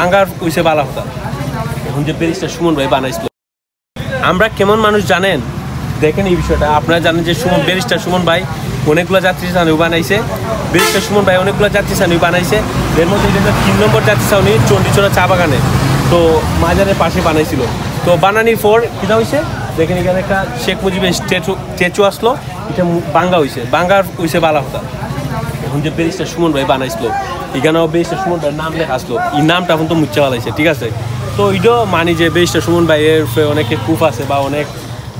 আঙ্গার কইছে বালা কথা এখন যে ব্যারিস্টার সুমন ভাই বানাইছিল আমরা কেমন মানুষ জানেন দেখেন এই বিষয়টা আপনারা জানেন যে ব্যারিস্টার সুমন ভাই অনেকগুলো যাত্রী ছাউনি বানাইছে ব্যারিস্টার সুমন ভাই অনেকগুলো যাত্রী ছাউনি বানাইছে এর মধ্যে এটা 3 নম্বর যাত্রী ছাউনি চণ্ডীচড়া চা বাগানে তো মাজারের পাশে বানাইছিল তো বানানির পর কিটা হইছে দেখেন এখানে একটা শেখ মুজিবের স্ট্যাচু আসলো এটা বাঙ্গা হইছে বালা কথা এখন যে ব্যারিস্টার সুমন ভাই বানাইছিল এখানেও ব্যারিস্টার সুমন ভাইয়ের নাম লেখা আসলো এই নামটা এখন তো মুচ্ছা বানাইছে ঠিক আছে তো এটাও মানি যে ব্যারিস্টার সুমন ভাইয়ের অনেকে প্রুফ আছে বা অনেক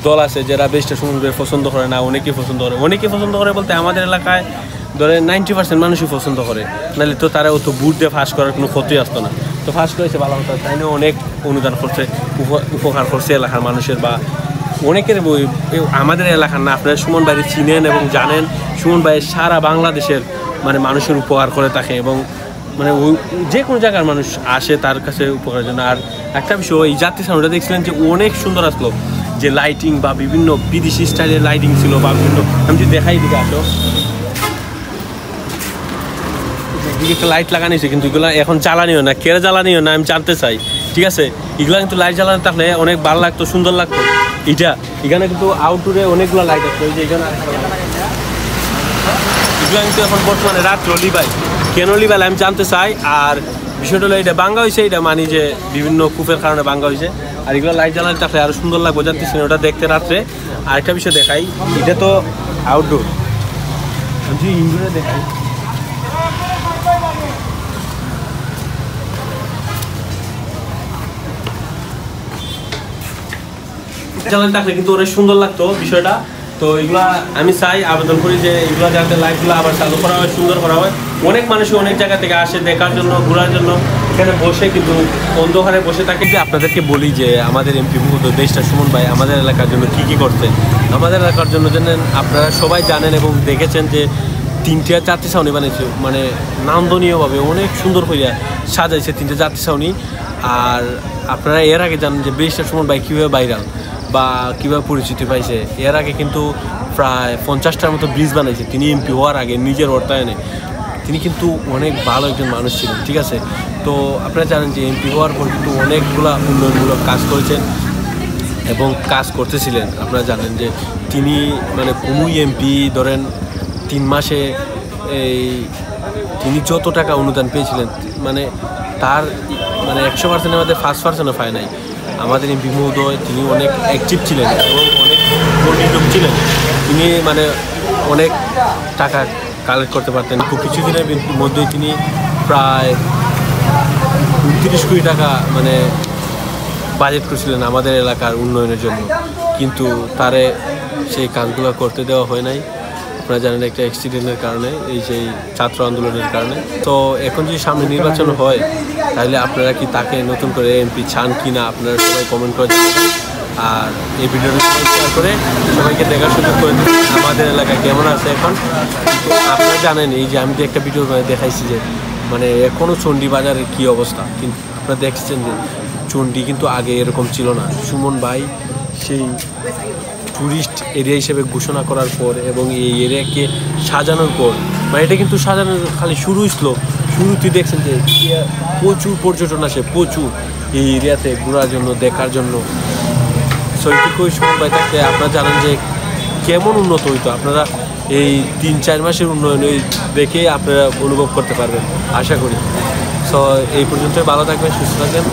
দল আছে যারা ব্যারিস্টার সুমন ভাই পছন্দ করে না অনেকেই পছন্দ করে বলতে আমাদের এলাকায় ধরে 90% মানুষই পছন্দ করে নাহলে তো তারা অত বুট দিয়ে ফাঁস করার কোনো ক্ষতিই আসতো না তো ফাঁস করেছে ভালো কথা তাই নিয়ে অনেক অনুদান করছে উপকার করছে এলাকার মানুষের বা অনেকের আমাদের এলাকার না আপনারা সুমন ভাই চিনেন এবং জানেন সুমন ভাই সারা বাংলাদেশের মানে মানুষের উপকার করে থাকে এবং মানে যে কোনো জায়গার মানুষ আসে তার কাছে উপকারের জন্য আর একটা বিষয় এই যাত্রী সাউন্ডটা দেখছিলেন যে অনেক সুন্দর আসলো যে লাইটিং বা বিভিন্ন বিদেশি স্টাইলের লাইটিং ছিল বা বিভিন্ন আমি যদি দেখাই দিকে আসো দিকে একটা লাইট লাগানো হয়েছে কিন্তু এগুলো এখন জ্বালানিও না কেড়ে জ্বালানিও না আমি জানতে চাই ঠিক আছে এগুলো কিন্তু লাইট জ্বালানো থাকলে অনেক ভালো লাগতো সুন্দর লাগতো এখানে কিন্তু আউটডোরে অনেকগুলো লাইট আছে ওই যে এখানে এগুলো কিন্তু এখন বর্তমানে রাত্র লিবাই কেন লিবাই আমি জানতে চাই আর বিষয়টা হলো এটা বাঙ্গা হয়েছে এটা মানি যে বিভিন্ন কূপের কারণে বাঙ্গা হয়েছে আর এগুলো লাইট জ্বালানো থাকলে আরও সুন্দর লাগবে জানতেছি ওটা দেখতে রাত্রে আরেকটা বিষয় দেখাই এটা তো আউটডোর আমি ইনডোরে দেখাই জ্বালানি থাকলে কিন্তু অনেক সুন্দর লাগতো বিষয়টা তো এগুলা আমি চাই আবেদন করি যে এগুলো যাতে লাইটগুলো আবার চালু করা হয় সুন্দর করা হয় অনেক মানুষ অনেক জায়গা থেকে আসে দেখার জন্য ঘোরার জন্য এখানে বসে কিন্তু অন্ধকারে বসে থাকে যে আপনাদেরকে বলি যে আমাদের এমপি ব্যারিস্টার সুমন ভাই আমাদের এলাকার জন্য কী করছে আমাদের এলাকার জন্য জানেন আপনারা সবাই জানেন এবং দেখেছেন যে 3টে যাত্রী ছাউনি বানিয়েছে মানে নান্দনীয়ভাবে অনেক সুন্দর হইয়া সাজাইছে 3টে যাত্রী ছাউনি আর আপনারা এর আগে জানেন যে ব্যারিস্টার সুমন ভাই কীভাবে ভাইরাল বা কীভাবে পরিচিতি পাইছে এর আগে কিন্তু প্রায় 50টার মতো ব্রিজ বানাইছে তিনি এমপি হওয়ার আগে নিজের অর্থায়নে তিনি কিন্তু অনেক ভালো একজন মানুষ ছিলেন ঠিক আছে তো আপনারা জানেন যে এমপি হওয়ার পর কিন্তু অনেকগুলো উন্নয়নমূলক কাজ করেছেন এবং কাজ করতেছিলেন আপনারা জানেন যে তিনি মানে কোনো এমপি ধরেন 3 মাসে তিনি যত টাকা অনুদান পেয়েছিলেন মানে তার মানে 100%-এর মধ্যে 5%-ও পায় নাই আমাদের এমপি মহোদয় তিনি অনেক অ্যাক্টিভ ছিলেন এবং অনেক পরিণত ছিলেন তিনি মানে অনেক টাকা কালেক্ট করতে পারতেন খুব কিছুদিনের মধ্যেই তিনি প্রায় 29 কোটি টাকা মানে বাজেট করেছিলেন আমাদের এলাকার উন্নয়নের জন্য কিন্তু তারে সেই কাজগুলো করতে দেওয়া হয় নাই আপনারা জানেন একটা অ্যাক্সিডেন্টের কারণে এই সেই ছাত্র আন্দোলনের কারণে তো এখন যদি সামনে নির্বাচন হয় তাহলে আপনারা কি তাকে নতুন করে এমপি চান কি না আপনারা সবাই কমেন্ট করে জানাবেন আর এই ভিডিওটা শেয়ার করে সবাইকে দেখার সুযোগ করে দিন আমাদের এলাকায় কেমন আছে এখন আপনারা জানেন এই যে আমি যে একটা ভিডিও দেখাইছি যে মানে এখনও চণ্ডী বাজারের কী অবস্থা কিন্তু আপনারা দেখছেন যে চণ্ডী কিন্তু আগে এরকম ছিল না সুমন ভাই সেই টুরিস্ট এরিয়া হিসেবে ঘোষণা করার পর এবং এই এরিয়াকে সাজানোর পর মানে এটা কিন্তু সাজানোর খালি শুরু হয়েছিল শুরুতেই দেখছেন যে প্রচুর পর্যটন আসে প্রচুর এই এরিয়াতে ঘোরার জন্য দেখার জন্য সৈটিকই সুমন ভাই থাকতে আপনারা জানেন যে কেমন উন্নত হইতো আপনারা এই 3-4 মাসের উন্নয়ন দেখে আপনারা অনুভব করতে পারবেন আশা করি সো এই পর্যন্ত ভালো থাকবেন সুস্থ থাকবেন